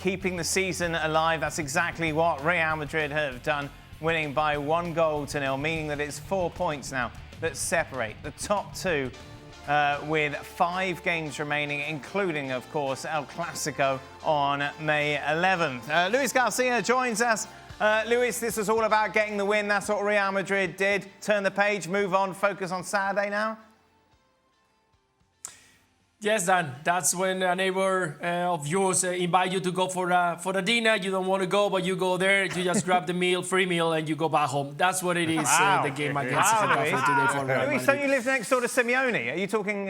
keeping the season alive. That's exactly what Real Madrid have done, winning by 1-0, meaning that it's 4 points now that separate the top two with 5 games remaining, including, of course, El Clasico on May 11th. Luis Garcia joins us. Luis, this was all about getting the win. That's what Real Madrid did. Turn the page, move on, focus on Saturday now? Yes, Dan. That's when a neighbor of yours invite you to go for a dinner. You don't want to go, but you go there. You just grab the meal, free meal, and you go back home. That's what it is. Wow. The game against Getafe today for Real Madrid. Luis, don't you live next door to Simeone? Are you talking?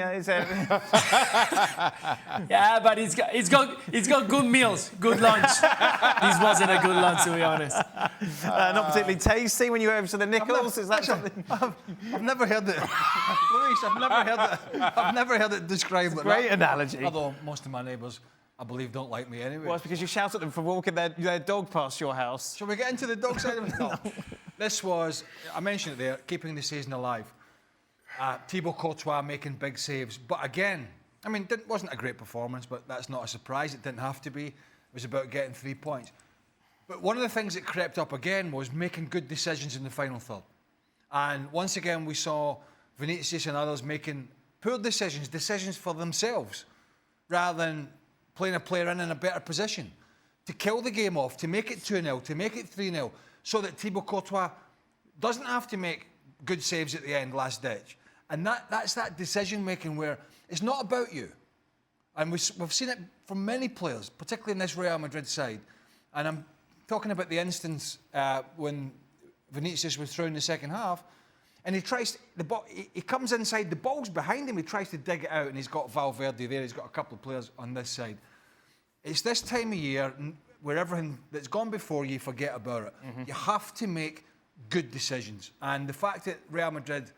Yeah, but it's got good meals, good lunch. This wasn't a good lunch, to be honest. Not particularly tasty when you go over to the Nichols. Is that something? I've never heard it, Luis. I've never heard it described. Great analogy. Although most of my neighbours, I believe, don't like me anyway. Well, it's because you shout at them for walking their dog past your house. Shall we get into the dog side of it? No. This was, I mentioned it there, keeping the season alive. Thibaut Courtois making big saves. But again, I mean, it wasn't a great performance, but that's not a surprise. It didn't have to be. It was about getting 3 points. But one of the things that crept up again was making good decisions in the final third. And once again, we saw Vinicius and others making poor decisions for themselves, rather than playing a player in a better position to kill the game off, to make it 2-0, to make it 3-0, so that Thibaut Courtois doesn't have to make good saves at the end, last ditch. And that's that decision-making where it's not about you. And we've seen it from many players, particularly in this Real Madrid side. And I'm talking about the instance when Vinicius was through in the second half, and he comes inside, the ball's behind him, he tries to dig it out, and he's got Valverde there, he's got a couple of players on this side. It's this time of year where everything that's gone before you forget about it. Mm-hmm. You have to make good decisions. And the fact that Real Madrid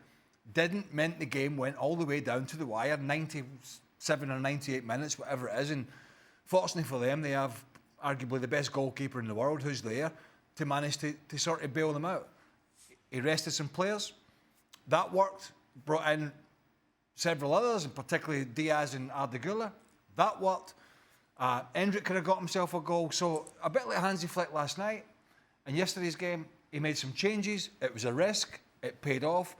didn't meant the game went all the way down to the wire, 97 or 98 minutes, whatever it is. And fortunately for them, they have arguably the best goalkeeper in the world who's there to manage to sort of bail them out. He rested some players. That worked, brought in several others, and particularly Diaz and Arda Güler. That worked. Endrick could have got himself a goal. So a bit like Hansi Flick last night. In yesterday's game, he made some changes. It was a risk. It paid off.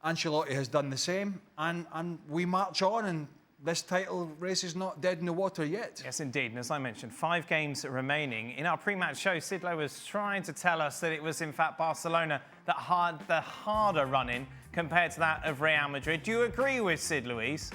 Ancelotti has done the same. And we march on, and this title race is not dead in the water yet. Yes, indeed. And as I mentioned, 5 games remaining. In our pre-match show, Sidlow was trying to tell us that it was, in fact, Barcelona that had the harder run-in compared to that of Real Madrid. Do you agree with Sid, Luis?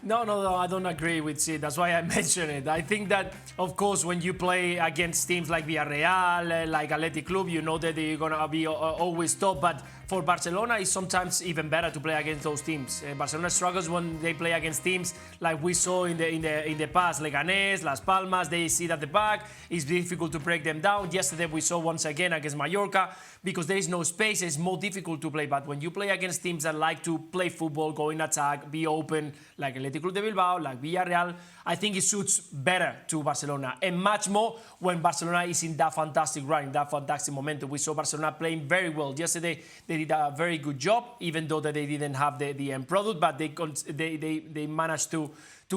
No, I don't agree with Sid. That's why I mentioned it. I think that, of course, when you play against teams like Villarreal, like Athletic Club, you know that you're going to be always top. But for Barcelona, it's sometimes even better to play against those teams. Barcelona struggles when they play against teams like we saw in the past, Leganés, Las Palmas. They sit at the back. It's difficult to break them down. Yesterday, we saw once again against Mallorca, because there is no space, it's more difficult to play. But when you play against teams that like to play football, go in attack, be open, like Athletic Club de Bilbao, like Villarreal, I think it suits better to Barcelona. And much more when Barcelona is in that fantastic run, in that fantastic momentum. We saw Barcelona playing very well. Yesterday, they did a very good job, even though that they didn't have the end product, but they managed to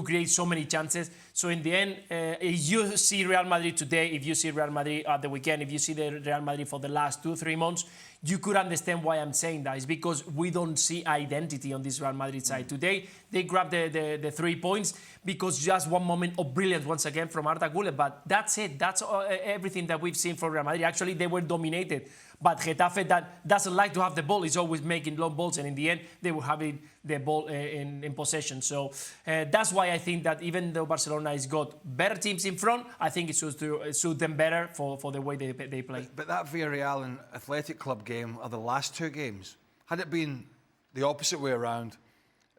create so many chances. So in the end, if you see Real Madrid today, if you see Real Madrid at the weekend, if you see the Real Madrid for the last 2-3 months, you could understand why I'm saying that. It's because we don't see identity on this Real Madrid side. Today, they grabbed the 3 points because just one moment of brilliance once again from Arda Güler. But that's it. That's everything that we've seen from Real Madrid. Actually, they were dominated. But Getafe, that doesn't like to have the ball, is always making long balls. And in the end, they were having the ball in possession. So that's why I think that even though Barcelona has got better teams in front, I think it suits them better for the way they play. But that Villarreal and Athletic Club game are the last 2 games. Had it been the opposite way around,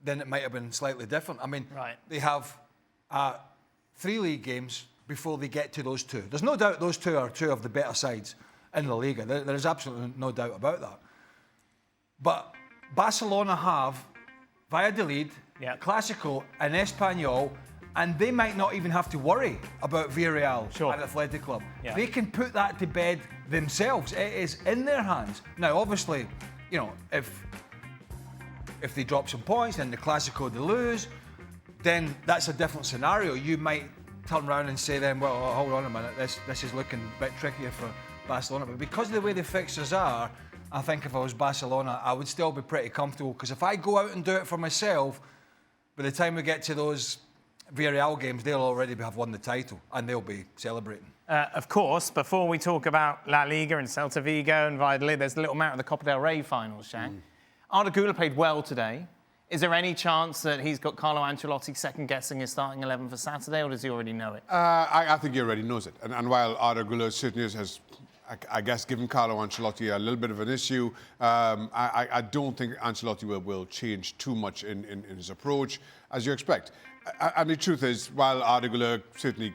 then it might have been slightly different. I mean, They have 3 league games before they get to those 2. There's no doubt those 2 are 2 of the better sides in La Liga. There's absolutely no doubt about that. But Barcelona have Valladolid, Clásico and Espanyol, and they might not even have to worry about Villarreal and Athletic Club. Yeah. They can put that to bed themselves. It is in their hands. Now, obviously, you know, if they drop some points and the Clásico they lose, then that's a different scenario. You might turn around and say then, well, hold on a minute, this is looking a bit trickier for Barcelona. But because of the way the fixtures are, I think if I was Barcelona, I would still be pretty comfortable, because if I go out and do it for myself, by the time we get to those Villarreal games, they'll already have won the title and they'll be celebrating. Of course, before we talk about La Liga and Celta Vigo and Valladolid, there's a little matter of the Copa del Rey finals, Shaq. Arda Güler played well today. Is there any chance that he's got Carlo Ancelotti second-guessing his starting 11 for Saturday, or does he already know it? I think he already knows it. And while Arda Güler certainly has, I guess, given Carlo Ancelotti a little bit of an issue, I don't think Ancelotti will change too much in his approach, as you expect. And the truth is, while Arda Güler certainly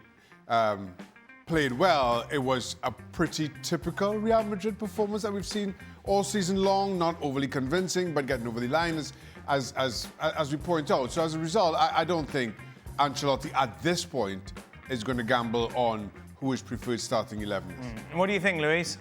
played well, it was a pretty typical Real Madrid performance that we've seen all season long, not overly convincing, but getting over the line as we point out. So as a result, I don't think Ancelotti at this point is going to gamble on who his preferred starting 11 is. What do you think, Luis?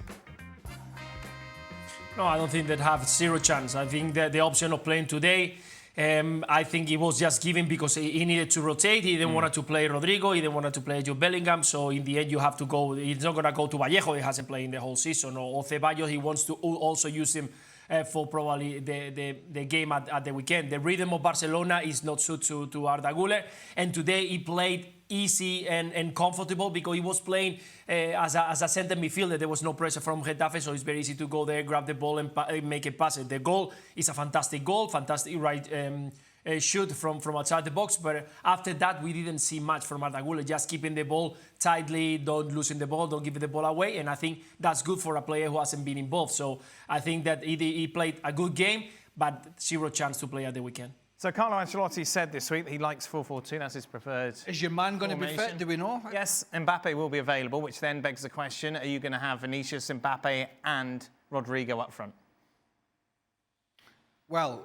No, I don't think they'd have zero chance. I think that the option of playing today, I think he was just given because he needed to rotate. He didn't want to play Rodrigo. He didn't want to play Jude Bellingham. So in the end, you have to go. He's not going to go to Vallejo. He hasn't played in the whole season. Or Ceballos, he wants to also use him for probably the game at the weekend. The rhythm of Barcelona is not suited to Arda Güler. And today he played easy and comfortable because he was playing as a centre midfielder. There was no pressure from Getafe, so it's very easy to go there, grab the ball and make it pass it. The goal is a fantastic goal, fantastic shoot from outside the box. But after that, we didn't see much from Arda Güler, just keeping the ball tightly, don't losing the ball, don't give the ball away. And I think that's good for a player who hasn't been involved. So I think that he played a good game, but zero chance to play at the weekend. So Carlo Ancelotti said this week that he likes 4-4-2. That's his preferred. Is your man going to be fit? Do we know? Yes, Mbappe will be available, which then begs the question, are you going to have Vinicius, Mbappe and Rodrigo up front? Well,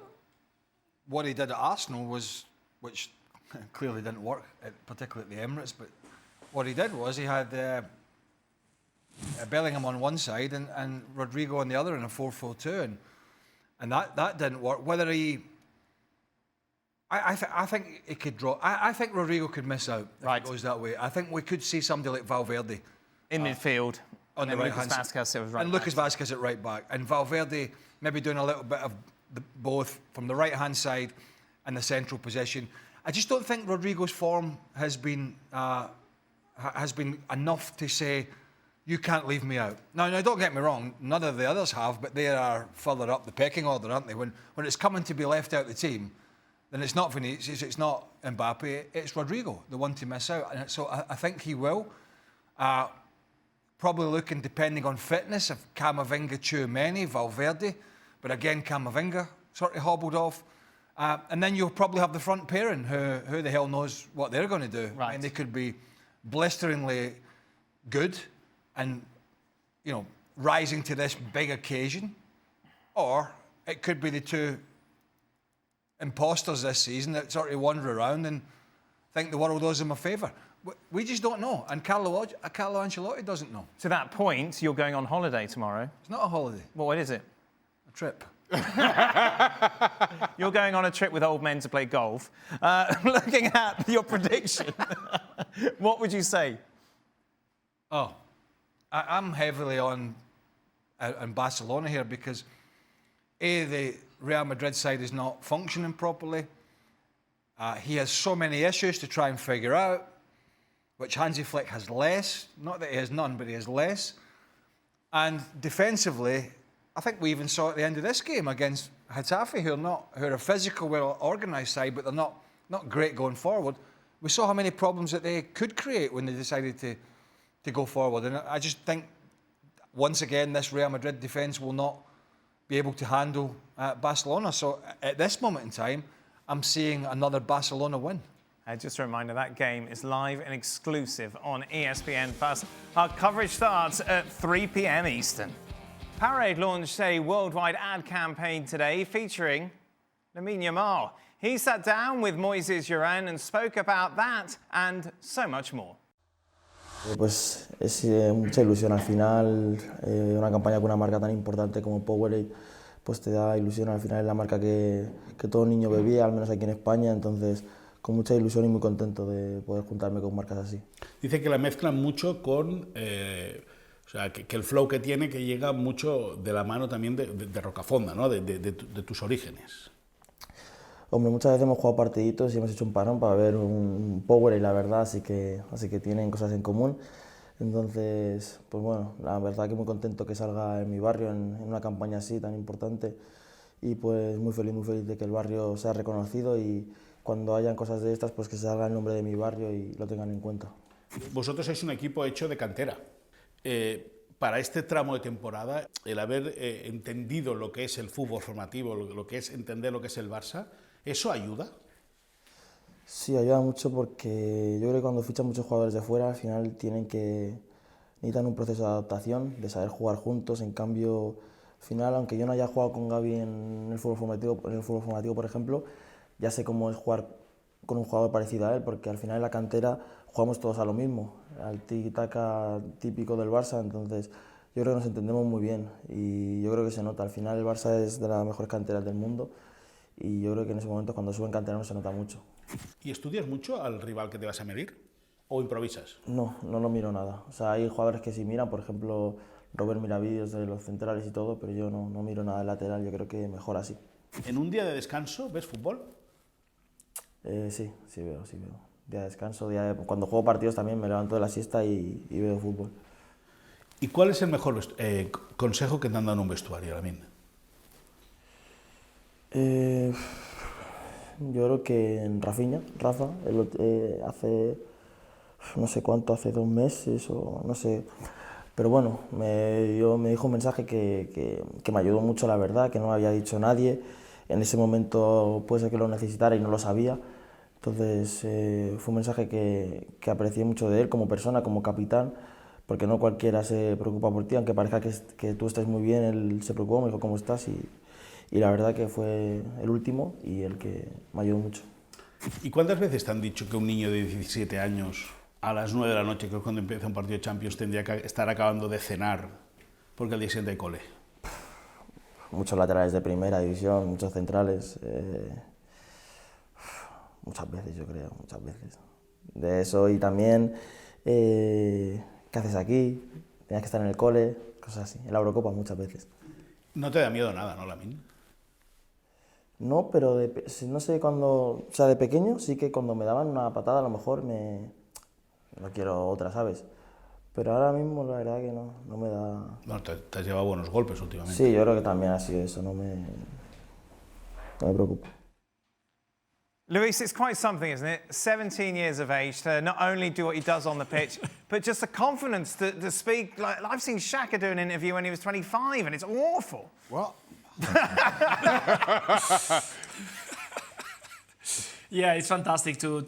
what he did at Arsenal was, which clearly didn't work, particularly at the Emirates, but what he did was he had Bellingham on one side and Rodrigo on the other in a 4-4-2, and that didn't work. Whether he... I think he could draw. I think Rodrigo could miss out if it goes that way. I think we could see somebody like Valverde in midfield on the right hand side, and Lucas Vazquez at right back, and Valverde maybe doing a little bit of both from the right hand side and the central position. I just don't think Rodrigo's form has been enough to say you can't leave me out. Now don't get me wrong, none of the others have, but they are further up the pecking order, aren't they? When it's coming to be left out of the team, then it's not Vinicius, it's not Mbappe, it's Rodrigo, the one to miss out. And so I think he will. Probably looking, depending on fitness, of Camavinga, Tchouaméni, Valverde. But again, Camavinga sort of hobbled off. And then you'll probably have the front pairing, who the hell knows what they're going to do. Right. I mean, they could be blisteringly good and, rising to this big occasion. Or it could be the two imposters this season that sort of wander around and think the world owes them a favour. We just don't know, and Carlo Ancelotti doesn't know. To that point, you're going on holiday tomorrow. It's not a holiday. Well, what is it? A trip. You're going on a trip with old men to play golf. Looking at your prediction, what would you say? Oh, I'm heavily on Barcelona here because the Real Madrid side is not functioning properly. He has so many issues to try and figure out, which Hansi Flick has less. Not that he has none, but he has less. And defensively, I think we even saw at the end of this game against Getafe, who are a physical, well-organised side, but they're not great going forward. We saw how many problems that they could create when they decided to go forward. And I just think, once again, this Real Madrid defence will not be able to handle Barcelona. So at this moment in time, I'm seeing another Barcelona win. Just a reminder, that game is live and exclusive on ESPN+. Our coverage starts at 3 p.m. Eastern. Parade launched a worldwide ad campaign today featuring Lamine Yamal. He sat down with Moises Llorente and spoke about that and so much more. Pues es mucha ilusión al final, una campaña con una marca tan importante como Powerade, pues te da ilusión al final, es la marca que todo niño bebía, al menos aquí en España, entonces con mucha ilusión y muy contento de poder juntarme con marcas así. Dice que la mezclan mucho con... o sea, que el flow que tiene, que llega mucho de la mano también de Rocafonda, ¿no? de tus orígenes. Hombre, muchas veces hemos jugado partiditos y hemos hecho un parón para ver un power y la verdad, así que tienen cosas en común. Entonces, pues bueno, la verdad que muy contento que salga en mi barrio en una campaña así tan importante y pues muy feliz de que el barrio sea reconocido y cuando hayan cosas de estas, pues que salga el nombre de mi barrio y lo tengan en cuenta. Vosotros sois un equipo hecho de cantera. Para este tramo de temporada, el haber entendido lo que es el fútbol formativo, lo que es entender lo que es el Barça, ¿eso ayuda? Sí, ayuda mucho porque yo creo que cuando fichan muchos jugadores de fuera, al final necesitan un proceso de adaptación, de saber jugar juntos. En cambio, al final, aunque yo no haya jugado con Gavi en el fútbol formativo, por ejemplo, ya sé cómo es jugar con un jugador parecido a él, porque al final en la cantera jugamos todos a lo mismo, al tiki-taka típico del Barça, entonces yo creo que nos entendemos muy bien y yo creo que se nota. Al final el Barça es de las mejores canteras del mundo y yo creo que en ese momento cuando suben canteranos se nota mucho. ¿Y estudias mucho al rival que te vas a medir o improvisas? No lo miro nada. O sea, hay jugadores que sí miran, por ejemplo, Robert mira vídeos de los centrales y todo, pero yo no miro nada de lateral, yo creo que mejor así. ¿En un día de descanso ves fútbol? Sí veo. Día de descanso, cuando juego partidos también me levanto de la siesta y veo fútbol. ¿Y cuál es el mejor consejo que te han dado en un vestuario, Lamine? Yo creo que en Rafa, hace no sé cuánto, hace 2 meses o no sé, pero bueno, me dijo un mensaje que me ayudó mucho, la verdad, que no me había dicho nadie. En ese momento puede ser que lo necesitara y no lo sabía, entonces fue un mensaje que aprecié mucho de él como persona, como capitán, porque no cualquiera se preocupa por ti, aunque parezca que tú estés muy bien, él se preocupó, me dijo cómo estás y la verdad que fue el último y el que me ayudó mucho. ¿Y cuántas veces te han dicho que un niño de 17 años a las 9 de la noche, que es cuando empieza un partido de Champions, tendría que estar acabando de cenar porque al día siguiente hay cole? Muchos laterales de primera división, muchos centrales, muchas veces yo creo, muchas veces. De eso y también, ¿qué haces aquí? Tenías que estar en el cole, cosas así, en la Eurocopa muchas veces. No te da miedo nada, ¿no, Lamine? No, pero no sé cuándo, o sea, de pequeño sí que cuando me daban una patada a lo mejor no quiero otra, ¿sabes? Pero ahora mismo la verdad que no me da... Bueno, te has llevado buenos golpes últimamente. Sí, yo creo que también ha sido eso, no me preocupo. Luis, it's quite something, isn't it? 17 years of age to not only do what he does on the pitch, but just the confidence to speak. Like I've seen Xhaka do an interview when he was 25, and it's awful. What? Yeah, it's fantastic to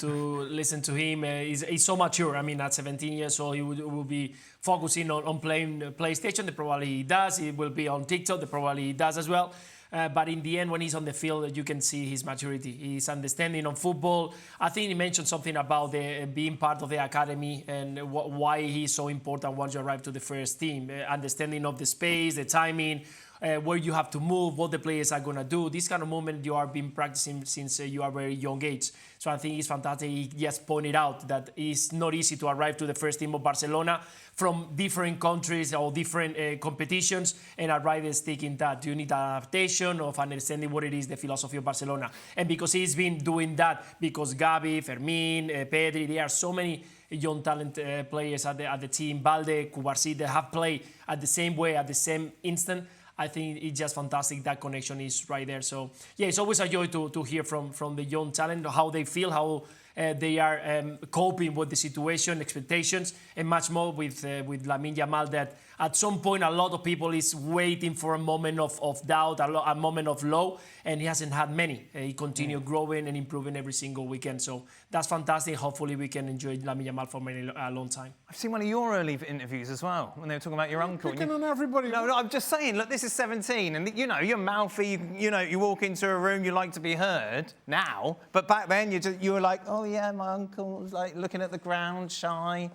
listen to him. He's so mature. I mean, at 17 years old, he will be focusing on playing PlayStation. That probably he does. He will be on TikTok. That probably he does as well. But in the end, when he's on the field, you can see his maturity, his understanding of football. I think he mentioned something about being part of the academy and why he's so important once you arrive to the first team. Understanding of the space, the timing, where you have to move, what the players are going to do. This kind of movement you have been practicing since you are very young age. So I think it's fantastic. He just pointed out that it's not easy to arrive to the first team of Barcelona from different countries or different competitions and arrive and stick in that. You need adaptation of understanding what it is, the philosophy of Barcelona. And because he's been doing that, because Gavi, Fermin, Pedri, there are so many young talent players at the team, Balde, Cubarsí, they have played at the same way, at the same instant. I think it's just fantastic that connection is right there. So yeah, it's always a joy to hear from the young talent, how they feel, how they are coping with the situation, expectations, and much more with Lamine Yamal, that at some point a lot of people is waiting for a moment of doubt, a moment of low, and he hasn't had many. He continued growing and improving every single weekend. So that's fantastic. Hopefully we can enjoy Lamine Yamal for a long time. I've seen one of your early interviews as well, when they were talking about your uncle. Picking on everybody. No, I'm just saying, look, this is 17, and you know, you're mouthy, you walk into a room, you like to be heard now, but back then you were like, oh yeah, my uncle was like looking at the ground, shy.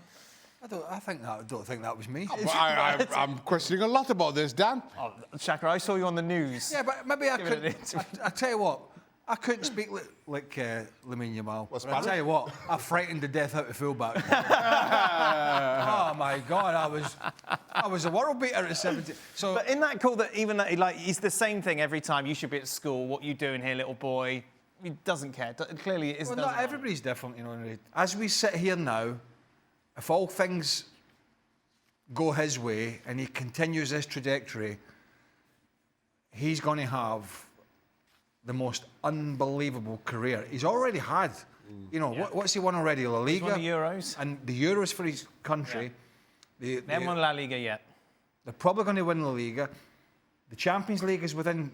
I don't think that was me. I'm questioning a lot about this, Dan. Oh, Shaka, I saw you on the news. Yeah, but maybe I could. I tell you what, I couldn't speak like Lamine Yamal. What's But I Spanish? tell you what, I frightened the death out of fullback. Oh my God, I was a world beater at 17. So, But isn't that cool that even that, like, it's the same thing every time? You should be at school. What you doing here, little boy? He doesn't care. Clearly, it isn't. well, not everybody's different, you know. As we sit here now, if all things go his way and he continues this trajectory, he's going to have the most unbelievable career. He's already had, you know, what's he won already? La Liga. He's won the Euros. And the Euros for his country. They haven't won La Liga yet. They're probably going to win La Liga. The Champions League is within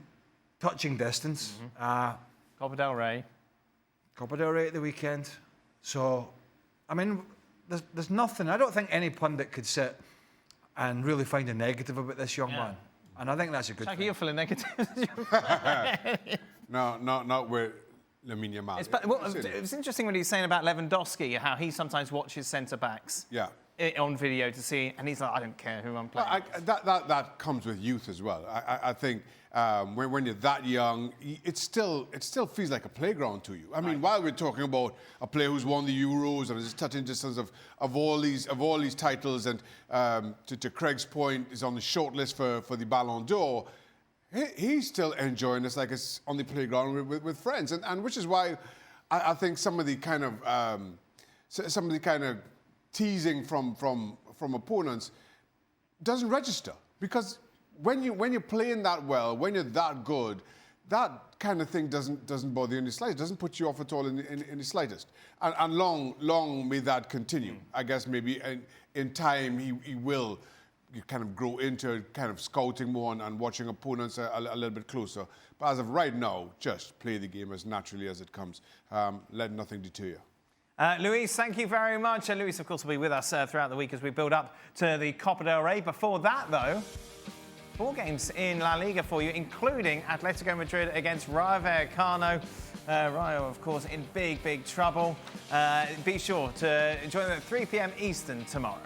touching distance. Copa del Rey. Copa del Rey at the weekend. So, I mean, there's nothing. I don't think any pundit could sit and really find a negative about this young man. And I think that's a good Shaki, thing. you're feeling negative. No, not with Lamine Yamal. It's interesting what he's saying about Lewandowski, how he sometimes watches centre-backs Yeah. on video to see, and he's like, I don't care who I'm playing. That comes with youth as well. I think when you're that young, it still feels like a playground to you. I mean, while we're talking about a player who's won the Euros and is touching distance of all these titles, and to Craig's point, is on the short list for the Ballon d'Or. He's still enjoying this like it's on the playground with friends, and which is why I think some of the kind of teasing from opponents doesn't register, because when you're playing that well, when you're that good, that kind of thing doesn't bother you in the slightest. It doesn't put you off at all in the slightest. And long may that continue. I guess maybe in time he will kind of grow into kind of scouting more and watching opponents a little bit closer. But as of right now, just play the game as naturally as it comes. Let nothing deter you. Luis, thank you very much. Luis, of course, will be with us throughout the week as we build up to the Copa del Rey. Before that, though, 4 games in La Liga for you, including Atletico Madrid against Rayo Vallecano. Rayo, of course, in big trouble. Be sure to join them at 3 p.m. Eastern tomorrow.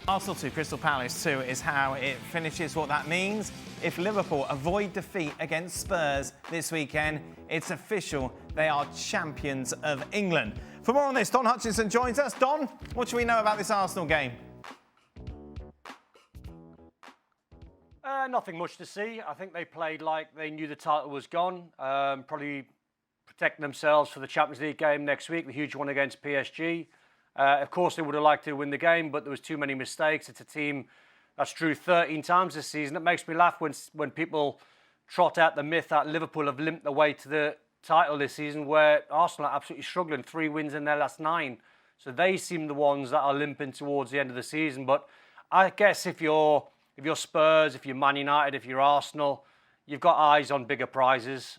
Arsenal 2, Crystal Palace 2 is how it finishes. What that means, if Liverpool avoid defeat against Spurs this weekend, it's official. They are champions of England. For more on this, Don Hutchinson joins us. Don, what should we know about this Arsenal game? Nothing much to see. I think they played like they knew the title was gone. Probably protecting themselves for the Champions League game next week, the huge one against PSG. Of course, they would have liked to win the game, but there was too many mistakes. It's a team that's drew 13 times this season. It makes me laugh when people trot out the myth that Liverpool have limped the way to the title this season, where Arsenal are absolutely struggling. 3 wins in their last 9. So they seem the ones that are limping towards the end of the season. But I guess if you're Spurs, if you're Man United, if you're Arsenal, you've got eyes on bigger prizes.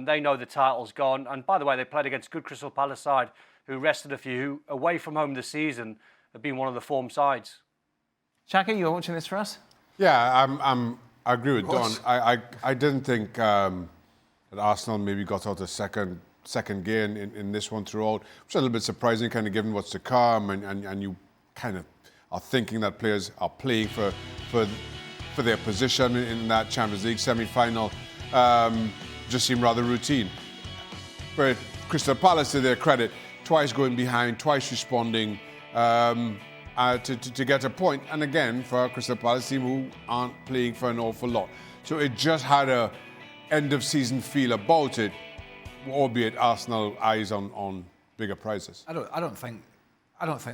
They know the title's gone. And by the way, they played against a good Crystal Palace side who rested a few, who away from home this season have been one of the form sides. Shaka, you're watching this for us? Yeah, I agree with Don. I didn't think that Arsenal maybe got out a second gear in this one throughout, which is a little bit surprising, kind of given what's to come, and you kind of are thinking that players are playing for their position in that Champions League semi-final. Just seemed rather routine. But Crystal Palace, to their credit, twice going behind, twice responding to get a point. And again, for a Crystal Palace team who aren't playing for an awful lot. So it just had a end-of-season feel about it, albeit Arsenal eyes on bigger prizes. I don't think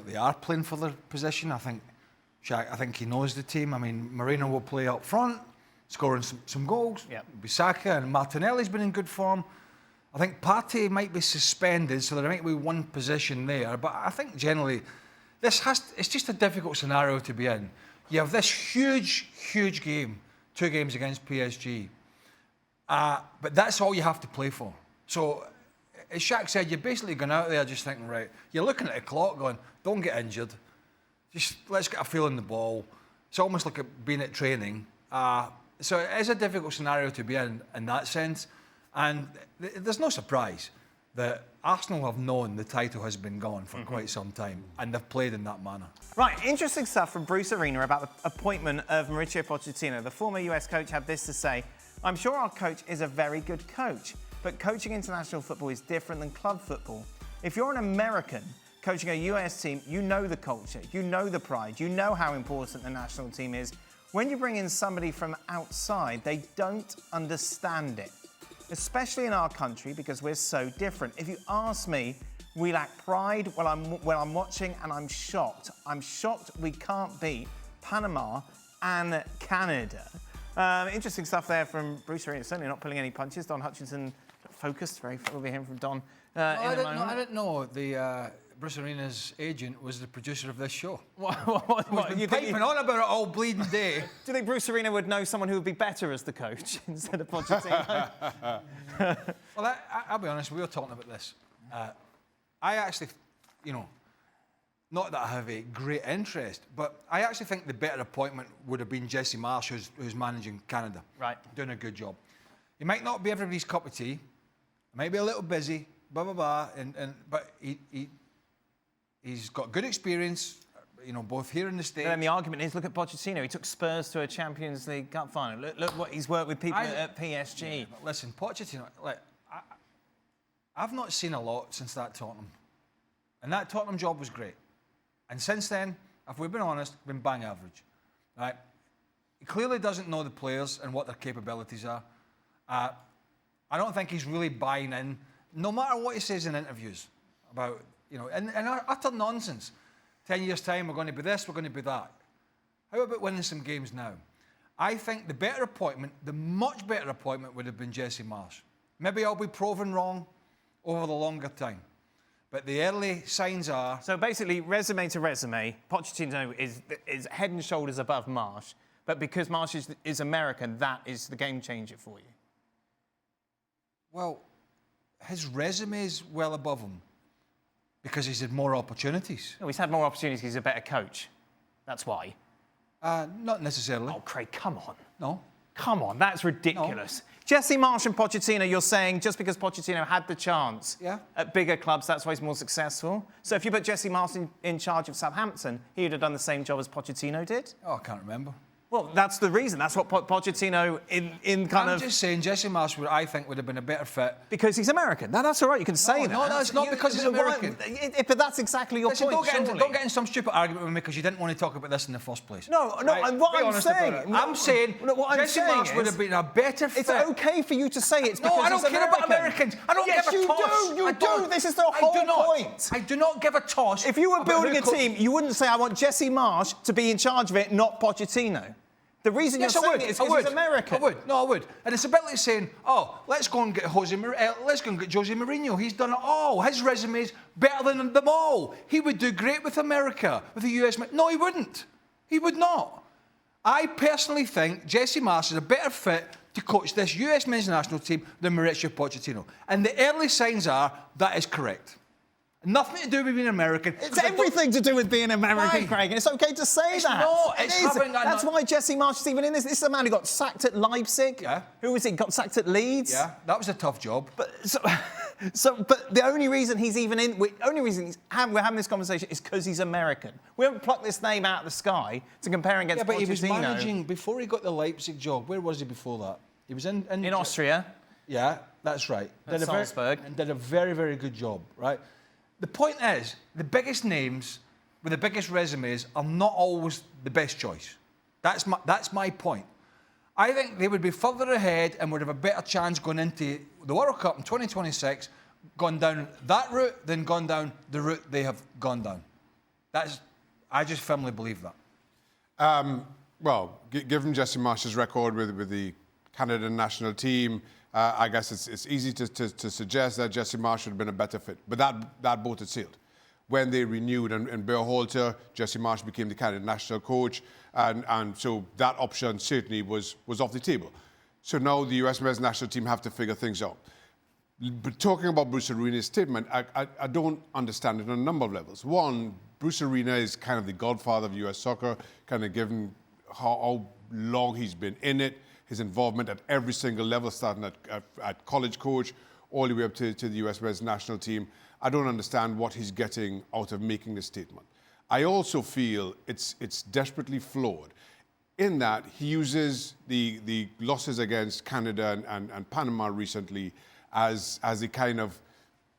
they are playing for their position. I think he knows the team. I mean, Moreno will play up front, scoring some goals. Yep. Bisaka and Martinelli's been in good form. I think Partey might be suspended, so there might be one position there. But I think generally, it's just a difficult scenario to be in. You have this huge game, 2 games against PSG. But that's all you have to play for. So, as Shaq said, you're basically going out there just thinking, right, you're looking at the clock going, don't get injured. Just let's get a feel in the ball. It's almost like being at training. So it is a difficult scenario to be in that sense. And there's no surprise that Arsenal have known the title has been gone for quite some time, and they've played in that manner. Right, interesting stuff from Bruce Arena about the appointment of Mauricio Pochettino. The former US coach had this to say: "I'm sure our coach is a very good coach, but but coaching international football is different than club football. If you're an American coaching a US team, you know the culture, you know the pride, you know how important the national team is. When you bring in somebody from outside, they don't understand it, especially in our country because we're so different. If you ask me, we lack pride when I'm watching, and I'm shocked. I'm shocked we can't beat Panama and Canada. Interesting stuff there from Bruce Arena. Certainly not pulling any punches. Don Hutchinson focused. We'll be hearing from Don in a moment. I didn't know the Bruce Arena's agent was the producer of this show. What, you piping on about it all bleeding day. Do you think Bruce Arena would know someone who would be better as the coach instead of Pochettino? Well, I'll be honest, we were talking about this. I actually, not that I have a great interest, but I actually think the better appointment would have been Jesse Marsh, who's managing Canada. Right. Doing a good job. He might not be everybody's cup of tea. He might be a little busy, but he's got good experience, both here in the States. And then the argument is, look at Pochettino. He took Spurs to a Champions League Cup final. Look what he's worked with people at PSG. Yeah, but listen, Pochettino, I've not seen a lot since that Tottenham. And that Tottenham job was great. And since then, if we've been honest, been bang average. Right? He clearly doesn't know the players and what their capabilities are. I don't think he's really buying in, no matter what he says in interviews about, and utter nonsense. 10 years' time, we're going to be this, we're going to be that. How about winning some games now? I think the much better appointment would have been Jesse Marsh. Maybe I'll be proven wrong over the longer time. But the early signs are... So basically, resume to resume, Pochettino is head and shoulders above Marsh, but because Marsh is American, that is the game changer for you. Well, his resume is well above him because he's had more opportunities. No, he's had more opportunities. He's a better coach. That's why. Not necessarily. Oh, Craig, come on. No. Come on, that's ridiculous. No. Jesse Marsh and Pochettino, you're saying just because Pochettino had the chance at bigger clubs, that's why he's more successful? So if you put Jesse Marsh in charge of Southampton, he would have done the same job as Pochettino did? Oh, I can't remember. Well, that's the reason. That's what Pochettino I'm just saying Jesse Marsh, I think, would have been a better fit. Because he's American. That's all right, you can say that. No, it's not because he's American. But that's exactly your point, don't get in some stupid argument with me because you didn't want to talk about this in the first place. No, I'm saying Jesse Marsh would have been a better fit. It's okay for you to say it's because No, I don't care about Americans. I don't give a toss. You do. This is the whole point. I do not give a toss. If you were building a team, you wouldn't say, I want Jesse Marsh to be in charge of it, not Pochettino. The reason you're saying it is because he's American. I would. And it's a bit like saying, let's go and get Jose Mourinho. He's done it all. His resume is better than them all. He would do great with America, with the US. No, he wouldn't. He would not. I personally think Jesse Marsh is a better fit to coach this US men's national team than Mauricio Pochettino. And the early signs are that is correct. Nothing to do with being American. It's everything to do with being American, Craig, and it's okay to say that. No, That's why Jesse Marsh is even in this. This is a man who got sacked at Leipzig. Yeah. Who was he? Got sacked at Leeds. Yeah, that was a tough job. But the only reason he's even in, we're having this conversation is because he's American. We haven't plucked this name out of the sky to compare against Pochettino. Yeah, but he was managing before he got the Leipzig job. Where was he before that? He was in Austria. Yeah, that's right. At Salzburg. And did a very, very good job, right? The point is, the biggest names with the biggest resumes are not always the best choice. That's my point. I think they would be further ahead and would have a better chance going into the World Cup in 2026, gone down that route than gone down the route they have gone down. I just firmly believe that. Given Jesse Marsh's record with the Canada national team, I guess it's easy to suggest that Jesse Marsh would have been a better fit. But that boat had sailed. When they renewed and Berhalter, Jesse Marsh became the Canada national coach. And so that option certainly was off the table. So now the US men's national team have to figure things out. But talking about Bruce Arena's statement, I don't understand it on a number of levels. One, Bruce Arena is kind of the godfather of US soccer, kind of given how long he's been in it. His involvement at every single level, starting at college coach, all the way up to the US men's national team. I don't understand what he's getting out of making this statement. I also feel it's desperately flawed in that he uses the losses against Canada and Panama recently as a kind of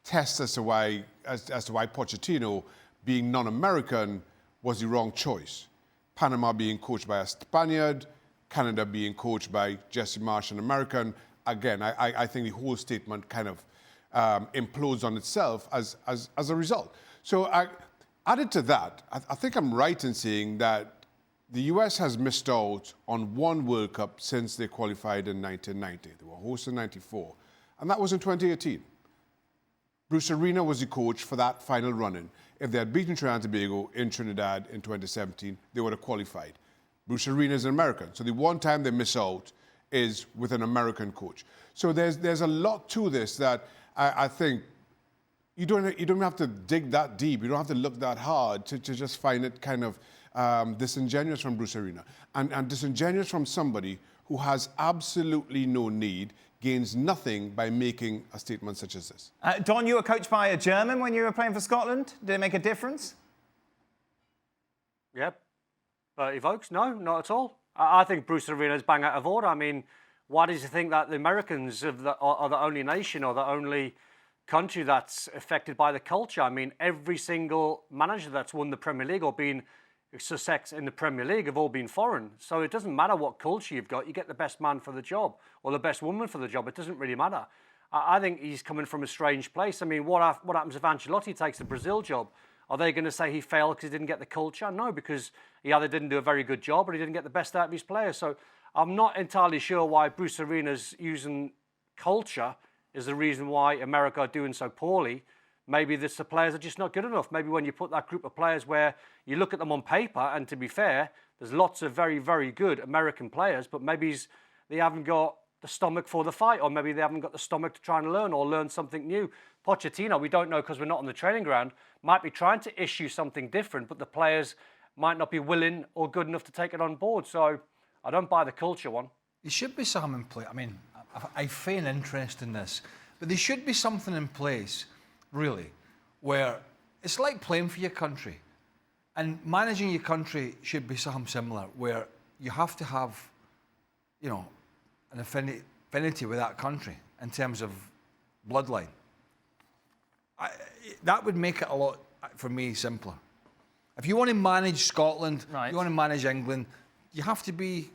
test as to why Pochettino, being non-American, was the wrong choice. Panama being coached by a Spaniard, Canada being coached by Jesse Marsh, an American. Again, I think the whole statement kind of implodes on itself as a result. So added to that, I think I'm right in saying that the US has missed out on one World Cup since they qualified in 1990. They were hosts in 94, and that was in 2018. Bruce Arena was the coach for that final run-in. If they had beaten Trinidad and Tobago in Trinidad in 2017, they would have qualified. Bruce Arena is an American, so the one time they miss out is with an American coach. So there's a lot to this that I think you don't have to dig that deep. You don't have to look that hard to just find it kind of disingenuous from Bruce Arena. And disingenuous from somebody who has absolutely no need, gains nothing by making a statement such as this. Don, you were coached by a German when you were playing for Scotland. Did it make a difference? Yep. But evokes? No, not at all. I think Bruce Arena's bang out of order. I mean, why does he think that the Americans are the only nation or the only country that's affected by the culture? I mean, every single manager that's won the Premier League or been success in the Premier League have all been foreign. So it doesn't matter what culture you've got. You get the best man for the job or the best woman for the job. It doesn't really matter. I think he's coming from a strange place. I mean, what happens if Ancelotti takes the Brazil job? Are they going to say he failed because he didn't get the culture? No, because he either didn't do a very good job or he didn't get the best out of his players. So I'm not entirely sure why Bruce Arena's using culture is the reason why America are doing so poorly. Maybe the players are just not good enough. Maybe when you put that group of players where you look at them on paper, and to be fair, there's lots of very, very good American players, but maybe they haven't got the stomach for the fight, or maybe they haven't got the stomach to try and learn something new. Pochettino, we don't know because we're not on the training ground, might be trying to issue something different, but the players might not be willing or good enough to take it on board. So I don't buy the culture one. There should be something in place. I mean, I feign interest in this, but there should be something in place, really, where it's like playing for your country. And managing your country should be something similar, where you have to have, you know, an affinity with that country in terms of bloodline. That would make it a lot, for me, simpler. If you want to manage Scotland, right, you want to manage England, you have to be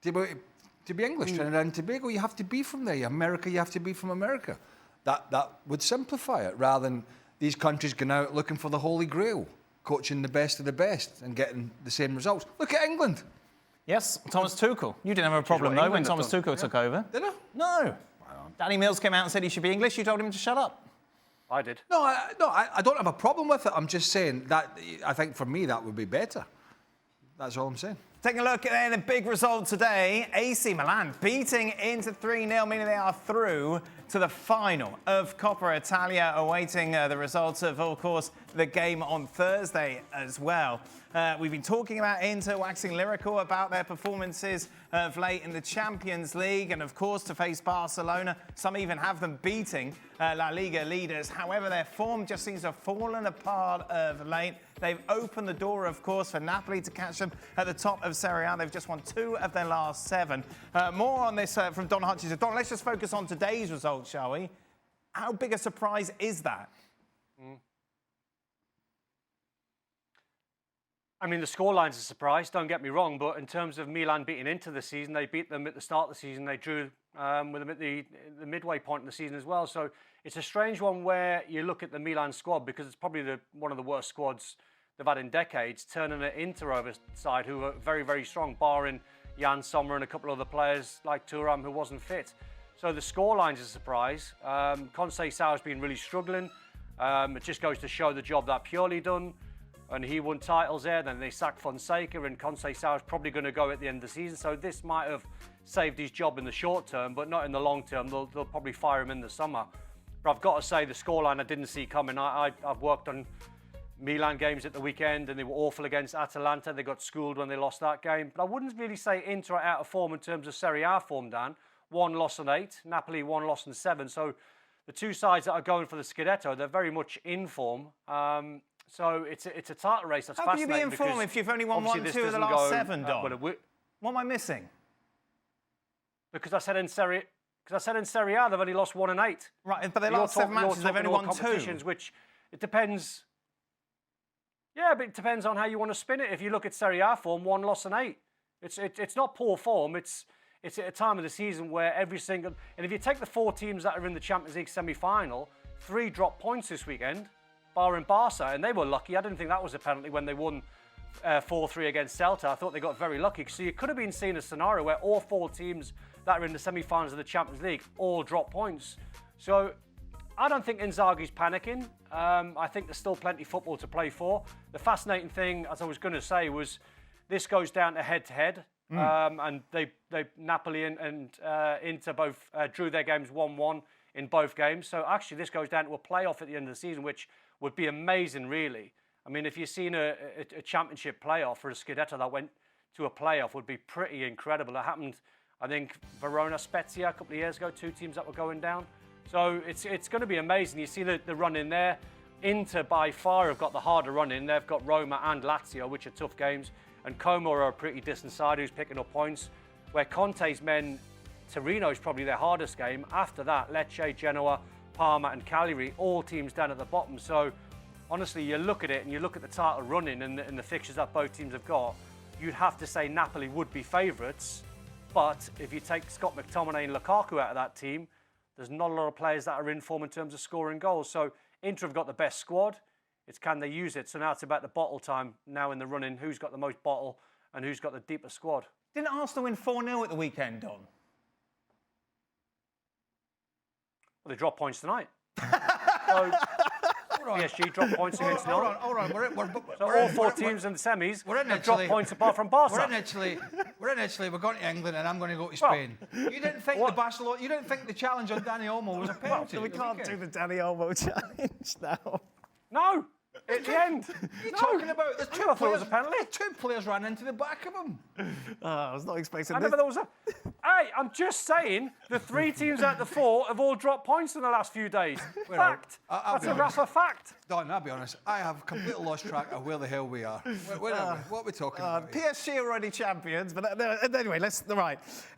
English. Trinidad and Tobago, you have to be from there. America, you have to be from America. That would simplify it, rather than these countries going out looking for the Holy Grail, coaching the best of the best and getting the same results. Look at England. Yes, Thomas Tuchel. You didn't have a problem, though, when Thomas Tuchel took over. Did I? No. Danny Mills came out and said he should be English. You told him to shut up. I did. No, I don't have a problem with it. I'm just saying that I think for me that would be better. That's all I'm saying. Taking a look at the big result today. AC Milan beating Inter 3-0, meaning they are through to the final of Coppa Italia, awaiting the results of course, the game on Thursday as well. We've been talking about Inter, waxing lyrical about their performances of late in the Champions League, and of course to face Barcelona. Some even have them beating La Liga leaders. However, their form just seems to have fallen apart of late. They've opened the door, of course, for Napoli to catch them at the top of Serie A. They've just won 2 of their last 7. More on this from Don Hutchison. Don, let's just focus on today's result, shall we? How big a surprise is that? I mean, the scoreline's a surprise, don't get me wrong, but in terms of Milan beating Inter this season, they beat them at the start of the season. They drew with them at the midway point in the season as well. So it's a strange one where you look at the Milan squad, because it's probably one of the worst squads they've had in decades, turning an Inter over side who are very, very strong, barring Jan Sommer and a couple of other players like Thuram who wasn't fit. So the scoreline's a surprise. Conceição's been really struggling. It just goes to show the job that Pioli done. And he won titles there, then they sacked Fonseca, and Conceição's probably going to go at the end of the season. So this might have saved his job in the short term, but not in the long term. They'll probably fire him in the summer. But I've got to say, the scoreline I didn't see coming. I've worked on Milan games at the weekend, and they were awful against Atalanta. They got schooled when they lost that game. But I wouldn't really say Inter are out of form in terms of Serie A form, Dan. 1 loss and 8. Napoli 1 loss and 7. So the two sides that are going for the Scudetto, they're very much in form. So it's a title race. That's fascinating. How can you be in form if you've only won 1 2 of the last 7, Don? What am I missing? Because I said in Serie Because I said in Serie A, they've only lost 1 and 8. Right, but they lost 7 matches, they've only won 2. Which, it depends. Yeah, but it depends on how you want to spin it. If you look at Serie A form, 1 loss and 8. It's not poor form. It's at a time of the season where every single... And if you take the 4 teams that are in the Champions League semi-final, 3 dropped points this weekend, barring Barca, and they were lucky. I didn't think that was a penalty when they won 4-3 against Celta. I thought they got very lucky. So you could have been seeing a scenario where all 4 teams that are in the semi-finals of the Champions League all drop points. So I don't think Inzaghi's panicking. I think there's still plenty of football to play for. The fascinating thing, as I was going to say, was this goes down to head-to-head. And they Napoli and Inter both drew their games 1-1 in both games. So actually this goes down to a playoff at the end of the season, which would be amazing, really. I mean, if you've seen a championship playoff or a Scudetto that went to a playoff, would be pretty incredible. It happened, I think, Verona Spezia a couple of years ago, 2 teams that were going down. So it's going to be amazing. You see the run in there. Inter by far have got the harder run in. They've got Roma and Lazio, which are tough games. And Como are a pretty decent side who's picking up points. Where Conte's men, Torino is probably their hardest game. After that, Lecce, Genoa, Parma and Cagliari, all teams down at the bottom. So honestly, you look at it and you look at the title running and the fixtures that both teams have got, you'd have to say Napoli would be favourites. But if you take Scott McTominay and Lukaku out of that team, there's not a lot of players that are in form in terms of scoring goals. So Inter have got the best squad. It's can they use it? So now it's about the bottle time now in the running. Who's got the most bottle and who's got the deepest squad? Didn't Arsenal win 4-0 at the weekend, Don? Well, they dropped points tonight. So PSG dropped points against Norwich. Hold on. So all 4 teams in the semis have dropped points apart from Barca. We're in Italy. We're going to England, and I'm going to go to Spain. You didn't think You didn't think the challenge on Dani Olmo was a penalty? We can't do the Dani Olmo challenge now. No, at the end. What are you talking about? There's I thought it was a penalty. 2 players ran into the back of him. I was not expecting I this. never thought it was a... Hey, I'm just saying the 3 teams out of the 4 have all dropped points in the last few days. Fact. That's a Rafa fact. Don, I'll be honest. I have completely lost track of where the hell we are. Where are we? What are we talking about? PSG are already champions, but anyway,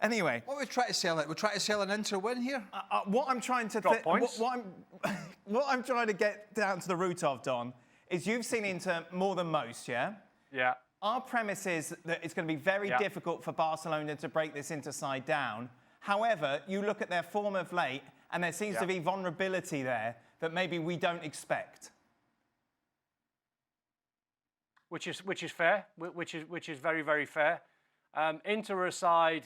Anyway, what are we trying to sell it? We're trying to sell an Inter win here. what I'm trying to Drop points. what I'm trying to get down to the root of, Don, is you've seen Inter more than most, yeah? Yeah. Our premise is that it's going to be very difficult for Barcelona to break this Inter side down. However, you look at their form of late, and there seems to be vulnerability there that maybe we don't expect. Which is fair. Which is very, very fair. Inter are a side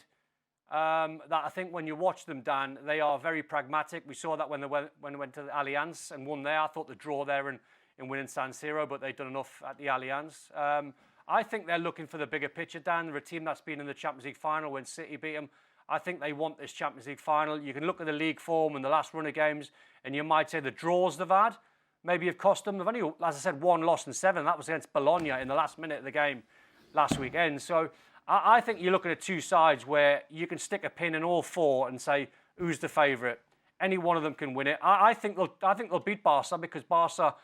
that I think when you watch them, Dan, they are very pragmatic. We saw that when they went to the Allianz and won there. I thought the draw there in winning San Siro, but they've done enough at the Allianz. I think they're looking for the bigger picture, Dan. They're a team that's been in the Champions League final when City beat them. I think they want this Champions League final. You can look at the league form and the last run of games, and you might say the draws they've had maybe have cost them. They've only, as I said, 1 loss and 7. That was against Bologna in the last minute of the game last weekend. So I think you're looking at 2 sides where you can stick a pin in all 4 and say, who's the favourite? Any one of them can win it. I think they'll beat Barca because Barca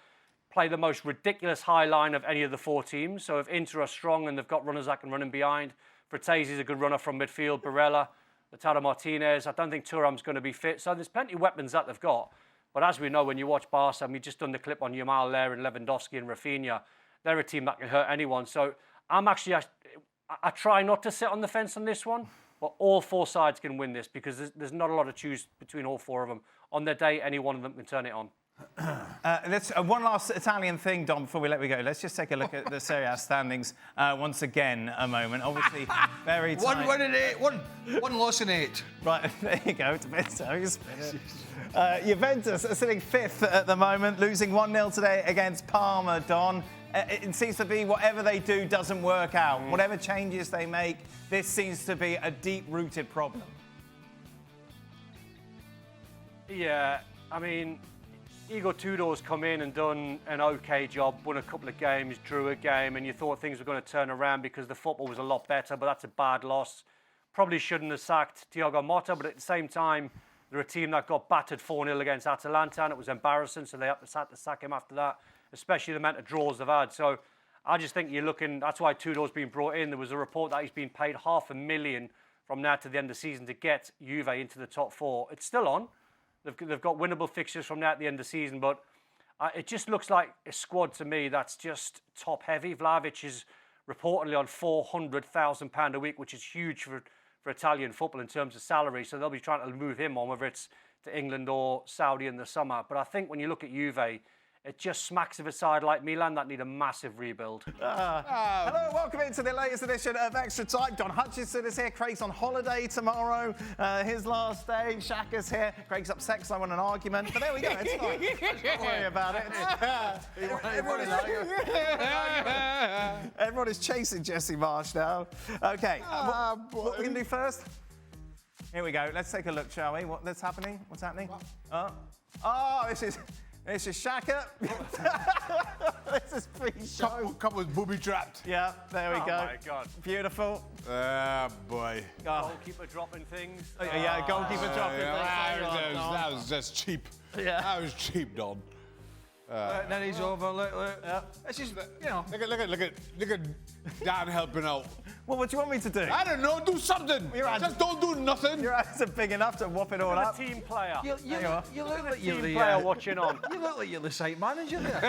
play the most ridiculous high line of any of the 4 teams. So if Inter are strong and they've got runners that can run in behind, Frattesi's a good runner from midfield, Barella, Lautaro Martinez, I don't think Thuram's going to be fit. So there's plenty of weapons that they've got. But as we know, when you watch Barca, and we've just done the clip on Yamal there and Lewandowski and Rafinha, they're a team that can hurt anyone. So I try not to sit on the fence on this one, but all 4 sides can win this because there's not a lot to choose between all 4 of them. On their day, any one of them can turn it on. Let's one last Italian thing, Dom, before we let you go. Let's just take a look at the Serie A standings once again a moment. Obviously, very tight. 1 win in 8, 1 loss in 8. Right, there you go. Juventus are sitting 5th at the moment, losing 1-0 today against Parma, Don. It seems to be whatever they do doesn't work out. Whatever changes they make, this seems to be a deep-rooted problem. Yeah, I mean, Igor Tudor's come in and done an okay job, won a couple of games, drew a game, and you thought things were going to turn around because the football was a lot better, but that's a bad loss. Probably shouldn't have sacked Thiago Motta, but at the same time, they're a team that got battered 4-0 against Atalanta, and it was embarrassing, so they had to sack him after that, especially the amount of draws they've had. So I just think you're looking, that's why Tudor's been brought in. There was a report that he's been paid $500,000 from now to the end of the season to get Juve into the top 4. It's still on. They've got winnable fixtures from now at the end of the season, but it just looks like a squad to me that's just top heavy. Vlahovic is reportedly on £400,000 a week, which is huge for Italian football in terms of salary. So they'll be trying to move him on, whether it's to England or Saudi in the summer. But I think when you look at Juve, it just smacks of a side like Milan that need a massive rebuild. Hello, welcome into the latest edition of Extra Time. Don Hutchinson is here. Craig's on holiday tomorrow. His last day. Shaka's here. Craig's upset because I won an argument. But there we go. It's fine. Don't worry about it. Everyone is chasing Jesse Marsh now. Okay. What are we going to do first? Here we go. Let's take a look, shall we? What's happening? What's happening? Oh, this is Shaka. This is pre-show. Couple was booby trapped. Yeah, there we go. Oh my God. Beautiful. Boy. Goalkeeper dropping things. Yeah, goalkeeper dropping things. That was just cheap. Yeah. That was cheap, Don. Then he's over. Look. Yeah. It's just, you know. Look at Dan helping out. Well, what do you want me to do? I don't know. Do something. Just don't do nothing. Your hands are big enough to whop it all Look up. at the team player. You look like you're Team the player watching on. You look like you're the site manager there.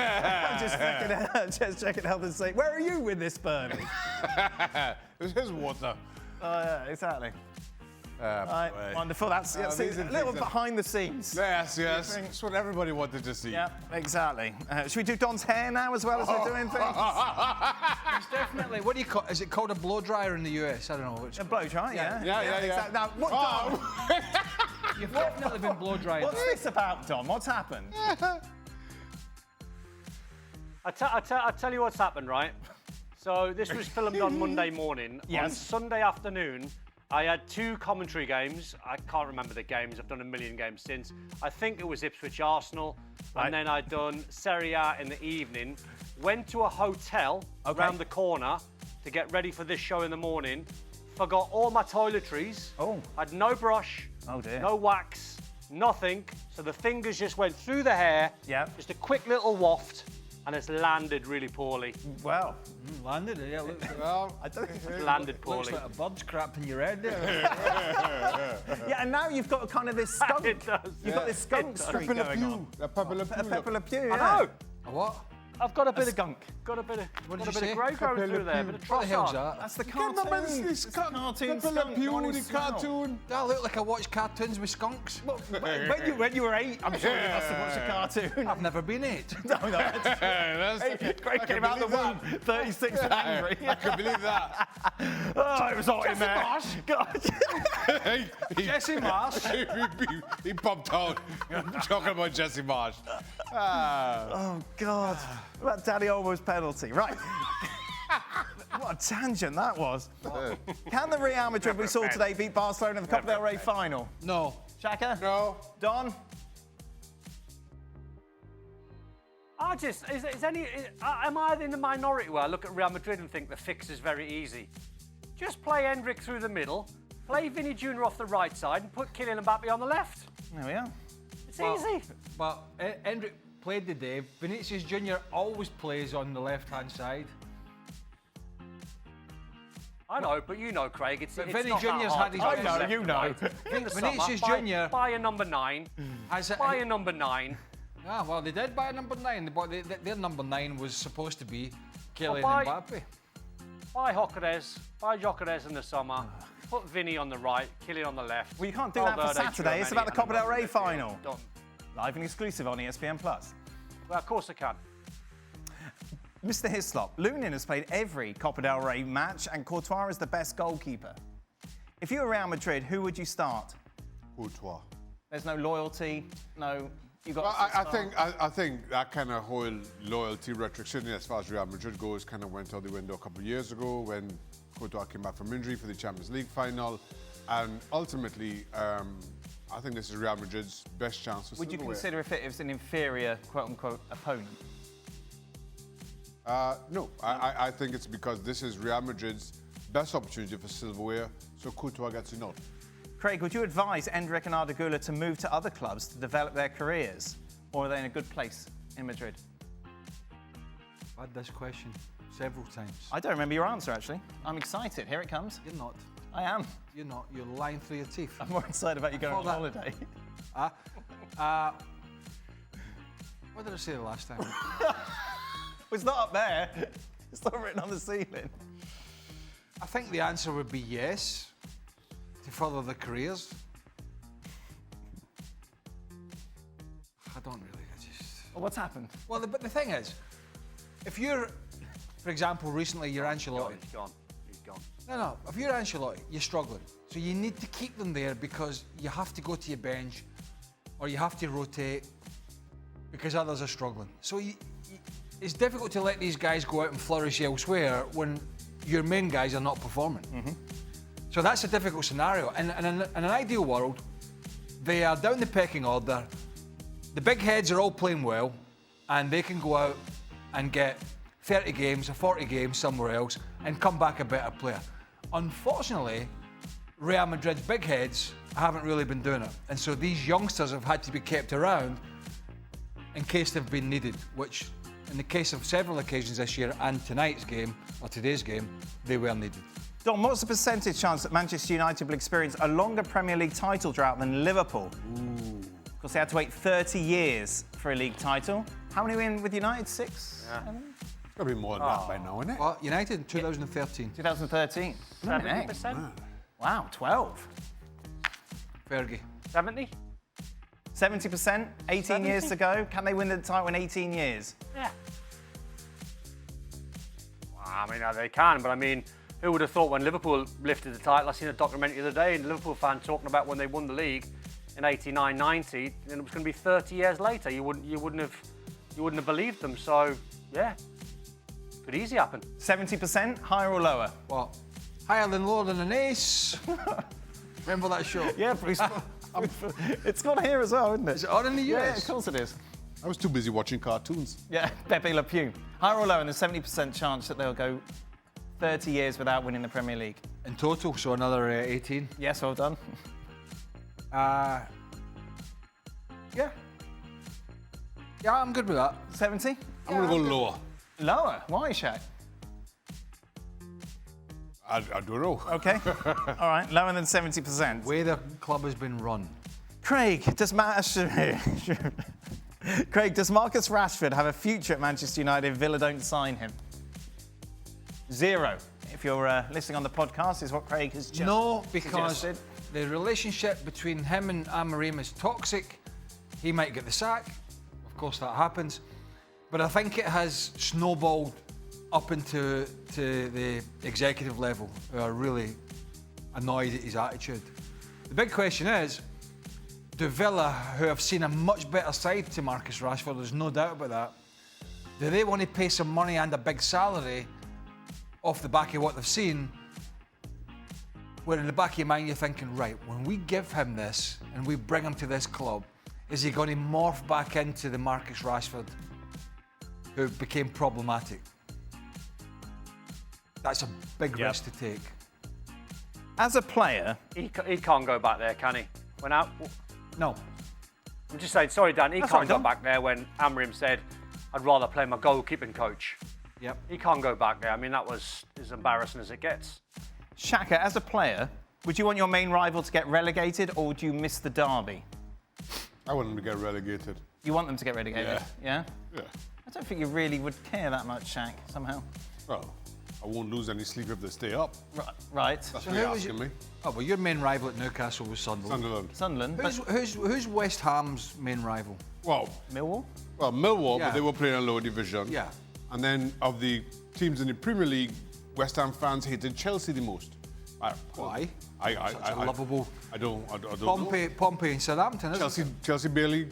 I'm just checking health and safety. Where are you with this, Bernie? This is water. Oh, yeah, exactly. Boy. Wonderful. That's a little behind the scenes. Yes. That's what everybody wanted to see. Yeah, exactly. Should we do Don's hair now as well as we're doing things? It's definitely, what do you call, is it called a blow dryer in the US? I don't know which. A blow dry, yeah. Yeah. Exactly. Now, what, Don, You've definitely been blow dried. what's this about, Don? What's happened? I'll tell you what's happened, right? So this was filmed on Monday morning. Yes. On Sunday afternoon, I had 2 commentary games. I can't remember the games. I've done a million games since. I think it was Ipswich Arsenal. Right. And then I'd done Serie A in the evening. Went to a hotel around the corner to get ready for this show in the morning. Forgot all my toiletries. Oh. Had no brush. Oh, dear. No wax. Nothing. So the fingers just went through the hair. Yep. Just a quick little waft. And it's landed really poorly. Well, Landed it, yeah. Looks Well, I don't think. Landed poorly. like a bird's crap in your head there. Yeah, and now you've got kind of this skunk. It does. You've got this skunk streak Pepe Le going on. Pew. Pepe Le A Pew. Pepe Le Pew, I yeah. know. A what? I've got a bit of skunk. Got a bit of. What got did a you bit say? of grey going Pepe Le through there. Pew. Bit of What the hell's trot that? That's the Can't remember cartoon. this It's the cartoon Pepe Le skunk. Pew, the one who the smelled. cartoon. Do I look like I watch cartoons with skunks? When you were 8, I'm sure you must have watched a cartoon. I've never been 8. No, Greg came out of the womb 36 and angry. I can believe that. Oh, it was hot in there. God. Jesse Marsh. he popped out. I'm talking about Jesse Marsh. Oh, God. That Danny Olmo's penalty. Right. What a tangent that was. Can the Real Madrid we saw today beat Barcelona in the Copa del Rey final? No. Shaka? No. Don? am I in the minority where I look at Real Madrid and think the fix is very easy? Just play Hendrick through the middle, play Vinny Jr. off the right side, and put Kylian Mbappe on the left. There we are. It's easy. But Hendrick played today. Vinicius Jr. always plays on the left-hand side. I know, but you know, Craig, it's Vinny not that Jr.'s hard had his to own play set. left you and know. right. In the Vinicius summer, Jr. buy a number 9. Buy a number 9. Ah, well, they did buy a number 9, but their number 9 was supposed to be Kylian buy- Mbappe. Buy Jokeres in the summer. Put Vinny on the right, Kylian on the left. Well, you can't do that for Valverde, Saturday. It's Tchouaméni, about the and Copa del Mbappe Rey midfield. final. Done. Live and exclusive on ESPN+. Well, of course I can. Mr. Hislop, Lunin has played every Copa del Rey match and Courtois is the best goalkeeper. If you were Real Madrid, who would you start? Courtois. There's no loyalty, no... You got Well, I think that kind of whole loyalty rhetoric, certainly as far as Real Madrid goes, kind of went out the window a couple of years ago when Courtois came back from injury for the Champions League final. And ultimately, I think this is Real Madrid's best chance for Would you silverware. consider if it was an inferior, quote-unquote, opponent? No, I think it's because this is Real Madrid's best opportunity for silverware, so Courtois gets a nod. Craig, would you advise Endrick and Arda Güler to move to other clubs to develop their careers? Or are they in a good place in Madrid? I've had this question several times. I don't remember your answer, actually. I'm excited. Here it comes. You're not. I am. You're not. You're lying through your teeth. I'm more excited about you going on holiday. What did I say the last time? It's not up there. It's not written on the ceiling. I think the answer would be yes, to further their careers. I don't really. Well, what's happened? Well, but the thing is, if you're, for example, recently you're Ancelotti. He's gone. He's gone. No. If you're Ancelotti, you're struggling. So you need to keep them there because you have to go to your bench or you have to rotate because others are struggling. So it's difficult to let these guys go out and flourish elsewhere when your main guys are not performing. So that's a difficult scenario. And in an ideal world, they are down the pecking order. The big heads are all playing well, and they can go out and get 30 games or 40 games somewhere else and come back a better player. Unfortunately, Real Madrid's big heads haven't really been doing it. And so these youngsters have had to be kept around in case they've been needed, which in the case of several occasions this year and tonight's game, or today's game, they were needed. Don, what's the percentage chance that Manchester United will experience a longer Premier League title drought than Liverpool? Of course, they had to wait 30 years for a league title. How many win with United? 6? Yeah. Probably more than that by now, isn't it? Well, United in 2013. 2013. 70%? Wow, 12. Fergie. 70? 70%, 18 years to go. Can they win the title in 18 years? Yeah. Well, I mean, they can, but I mean, who would have thought when Liverpool lifted the title? I seen a documentary the other day, and a Liverpool fan talking about when they won the league in 89, 90, and it was going to be 30 years later. You wouldn't have believed them. So, yeah, could easily happen. 70%, higher or lower? Well, higher than lower than an ace. Remember that show? Yeah, Bruce. It's got here as well, isn't it? Is it on in the US? Yeah, of course it is. I was too busy watching cartoons. Yeah, Pepe Le Pew. Higher or lower, and there's 70% chance that they'll go 30 years without winning the Premier League. In total, so another 18. Yes, well done. Yeah. Yeah, I'm good with that. 70? I'm going to go lower. Lower? Why, Shaq? I don't know. Okay. All right, lower than 70%. The way the club has been run. Craig, does Marcus Rashford have a future at Manchester United if Villa don't sign him? 0. If you're listening on the podcast, is what Craig has just No, because suggested. the relationship between him and Amorim is toxic. He might get the sack. Of course, that happens. But I think it has snowballed up into the executive level, who are really annoyed at his attitude. The big question is, do Villa, who have seen a much better side to Marcus Rashford, there's no doubt about that, do they want to pay some money and a big salary off the back of what they've seen, where in the back of your mind you're thinking, right, when we give him this and we bring him to this club, is he going to morph back into the Marcus Rashford who became problematic? That's a big risk to take. As a player... He can't go back there, can he? No. I'm just saying, sorry, Dan, he That's can't right, go Dan. back there when Amorim said, I'd rather play my goalkeeping coach. Yep. He can't go back there. I mean, that was as embarrassing as it gets. Shaka, as a player, would you want your main rival to get relegated or would you miss the derby? I want them to get relegated. You want them to get relegated? Yeah. Yeah? I don't think you really would care that much, Shaq, somehow. Well, I won't lose any sleep if they stay up. Right. That's what you're asking me. Oh, well, your main rival at Newcastle was Sunderland. Sunderland. But Who's West Ham's main rival? Well, Millwall? Millwall, Yeah. but they were playing a lower division. Yeah. And then of the teams in the Premier League, West Ham fans hated Chelsea the most. Why? Such a lovable I don't know. Pompey and Southampton, isn't it? Chelsea barely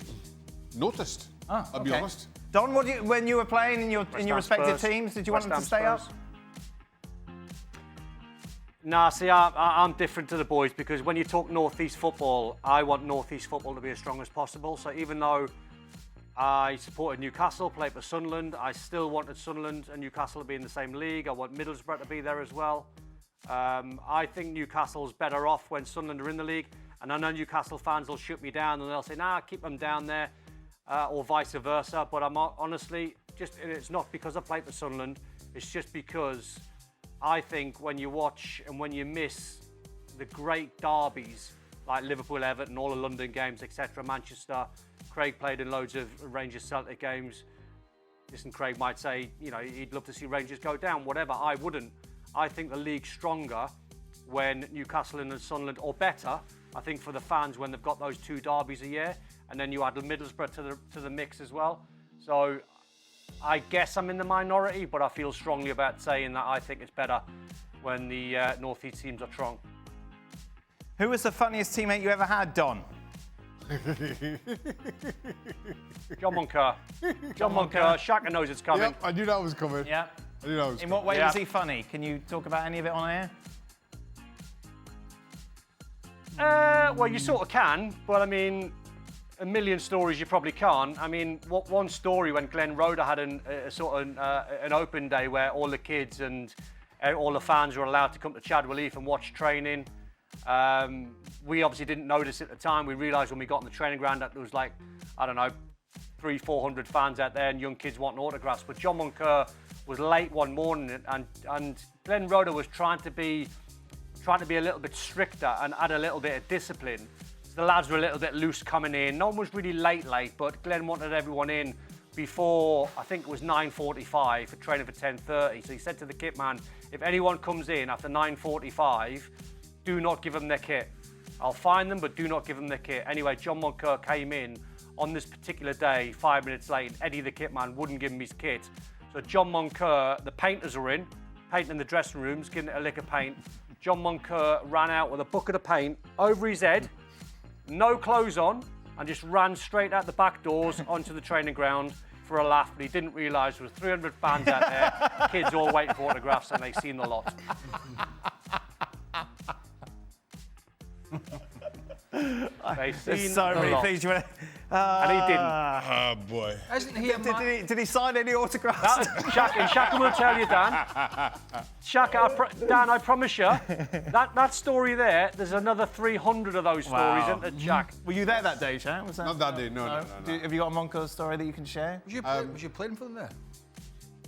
noticed. Ah, I'll be okay. honest. Don, when you were playing in your Ham respective Spurs. teams, did you want West them to Ham stay Spurs. up? Nah, see, I'm different to the boys because when you talk North East football, I want North East football to be as strong as possible. So even though I supported Newcastle, played for Sunderland, I still wanted Sunderland and Newcastle to be in the same league. I want Middlesbrough to be there as well. I think Newcastle's better off when Sunderland are in the league. And I know Newcastle fans will shoot me down and they'll say, nah, keep them down there, or vice versa. But I'm honestly, it's not because I played for Sunderland, it's just because I think when you watch and when you miss the great derbies like Liverpool, Everton, all the London games, etc., Manchester. Craig played in loads of Rangers Celtic games. Listen, Craig might say, you know, he'd love to see Rangers go down, whatever. I wouldn't. I think the league's stronger when Newcastle and Sunderland, or better, I think for the fans when they've got those 2 derbies a year, and then you add Middlesbrough to the mix as well. So I guess I'm in the minority, but I feel strongly about saying that I think it's better when the North East teams are strong. Who was the funniest teammate you ever had, Don? John Moncur. John Moncur. Shaka knows it's coming. Yep, I knew that was coming. Yeah. I knew that was In coming. what way Yeah. was he funny? Can you talk about any of it on air? Well, you sort of can, but I mean, a million stories you probably can't. I mean, one story when Glenn Roeder had an open day where all the kids and all the fans were allowed to come to Chadwell Heath and watch training. We obviously didn't notice at the time. We realised when we got on the training ground that there was like, I don't know, 300-400 fans out there and young kids wanting autographs. But John Moncur was late one morning and Glenn Roeder was trying to be a little bit stricter and add a little bit of discipline. So the lads were a little bit loose coming in. No one was really late, but Glenn wanted everyone in before, I think it was 9:45 for training for 10:30. So he said to the kit man, if anyone comes in after 9:45, do not give them their kit. I'll find them, but do not give them their kit. Anyway, John Moncur came in on this particular day, 5 minutes late, and Eddie the kit man wouldn't give him his kit. So John Moncur, the painters are in, painting in the dressing rooms, giving it a lick of paint. John Moncur ran out with a bucket of paint over his head, no clothes on, and just ran straight out the back doors onto the training ground for a laugh. But he didn't realise there was 300 fans out there, kids all waiting for autographs, and they seen the lot. They seen There's so the many lot. things you want to... And he didn't. Oh, boy. Isn't he a man? Did he sign any autographs? Shaka will tell you, Dan. Shaka, Dan, I promise you, that story there's another 300 of those stories, isn't there, Jack? Were you there that day, Shaq? Was that? Not that day, no. Have you got a Moncur story that you can share? Was you playing for them there?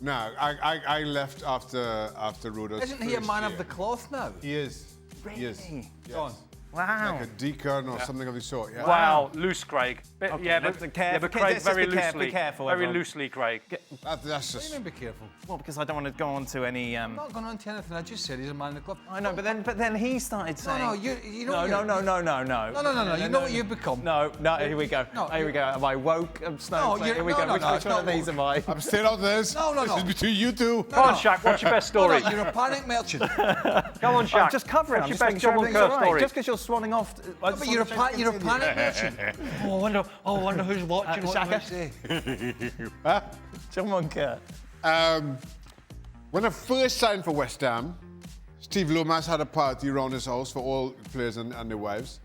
No, I left after Roeder's Isn't he a first man year. of the cloth now? He is. Really? He is. Yes. Go on. Wow. Like a deacon or something of the sort, yeah. Wow, loose, Craig. Yeah, but Craig let's very just loosely. be careful, Very everyone. loosely, Craig. That's What do you just... mean be careful? Well, because I don't want to go on to any... I'm not going on to anything. I just said he's a man of the club. I know, but then he started saying... No, you know No. No. You know what you've become. No, here we go. No, Here we go. Am I woke? I'm snowflake. Here we go. Which one of these am I? I'm still out there. No. This is between you two. Come on, Shaq, what's your best story? No, you're a panic merchant. Come on, Shaq. I'm just covering. I'm What's just your making best sure John everything's all Moncur right. story? Just because you're swanning off... But you're a panic merchant. Oh, I wonder who's watching. What Shaka? say? John Moncur. When I first signed for West Ham, Steve Lomas had a party around his house for all players and their wives.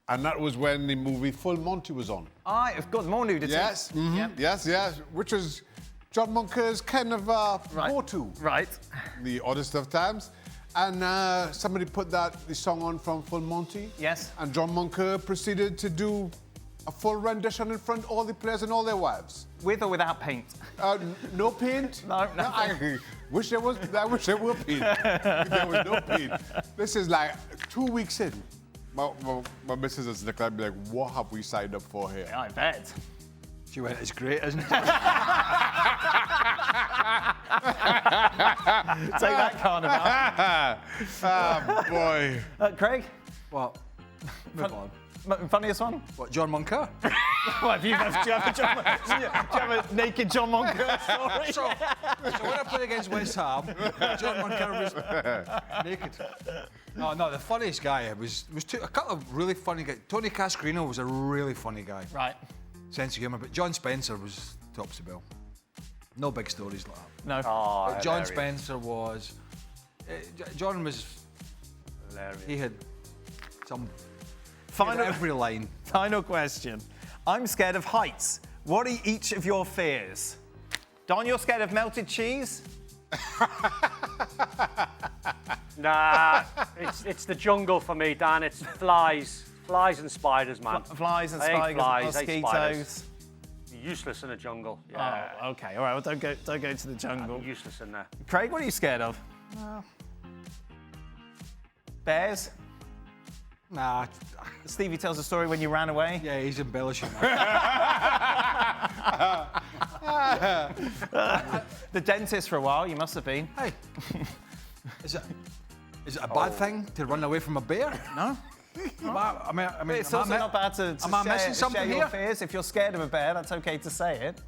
And that was when the movie Full Monty was on. Of course, more nudity. Yes, yes, which was John Moncur's kind of go-to. Right. The oddest of times. And somebody put the song on from Full Monty. Yes. And John Moncur proceeded to do a full rendition in front of all the players and all their wives. With or without paint? No paint. No, I wish there was. I wish there were paint. There was no paint. This is like 2 weeks in. My missus is looking at me like, "What have we signed up for here?" I bet. She went, it's great, isn't it? Take that, Carnival. Oh boy. Craig? What? Move on. Funniest one? What, John Moncur? What, do you have a naked John Moncur story? So when I played against West Ham, John Moncur was naked. No, the funniest guy was a couple of really funny guys. Tony Cascarino was a really funny guy. Right. Sense of humour, but John Spencer was tops the bill. No big stories like that. No. Oh, But John hilarious. Spencer was... John was... Hilarious. He had some... Final, every line. final question. I'm scared of heights. What are each of your fears? Don, you're scared of melted cheese? Nah, it's the jungle for me, Dan. It's flies and spiders, man. Flies and I hate spiders, flies, I hate mosquitoes. Useless in a jungle. Yeah. Oh, okay. All right. Well, don't go to the jungle. Useless in there. Craig, what are you scared of? Bears? Nah. Stevie tells a story when you ran away. Yeah, he's embellishing. The dentist for a while, you must have been. Hey, is it a bad thing to run away from a bear? No. I mean, It's also not bad to am I missing something share your here? fears. If you're scared of a bear, that's okay to say it.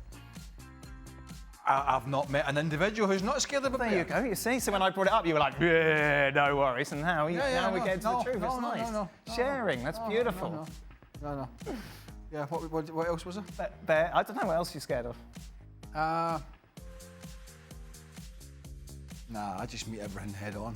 I've not met an individual who's not scared of a bear. There you go. You see, so when I brought it up, you were like, "Yeah, no worries." And now, now we get to the truth. It's nice. No, sharing. That's beautiful. No. Yeah. What else was there? Bear. I don't know what else you're scared of. Nah, I just meet everything head on.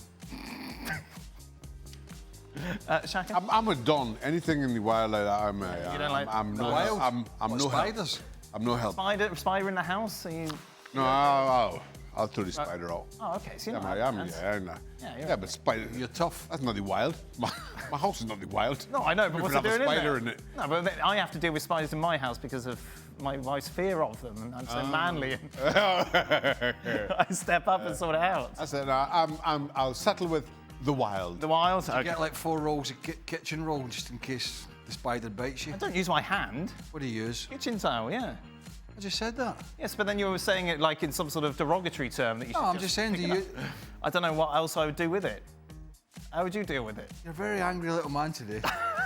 Shaka? I'm a Don. Anything in the wild like that, You don't like I'm the no wild? I'm What, no spiders? help. I'm no help. Spider in the house? Are you... No, I'll throw the spider out. Oh, okay. So you're Yeah, not I am. that's- Yeah, but spider. You're tough. That's not the wild. My house is not the wild. No, I know, but You what's could it have a doing spider in in there? it. No, but I have to deal with spiders in my house because of my wife's fear of them, and I'm so manly. I step up and sort it out. I said I'll settle with the wild. The wild? You get like 4 rolls of kitchen roll just in case the spider bites you. I don't use my hand. What do you use? Kitchen towel, yeah. I just said that. Yes, but then you were saying it like in some sort of derogatory term that you should No, I'm just saying, pick do it you? up. I don't know what else I would do with it. How would you deal with it? You're a very angry little man today.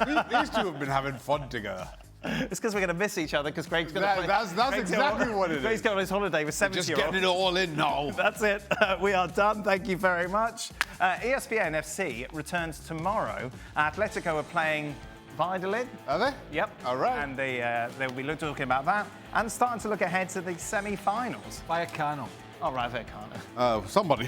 These two have been having fun together. It's because we're going to miss each other because Greg's going to play. That's exactly what it Greg's is. going on his holiday with 70-year-olds. Just getting it all in now. That's it. We are done. Thank you very much. ESPN FC returns tomorrow. Atletico are playing Valladolid. Are they? Yep. All right. And they'll be talking about that and starting to look ahead to the semi-finals. Vallecano. All right, Vallecano. Somebody.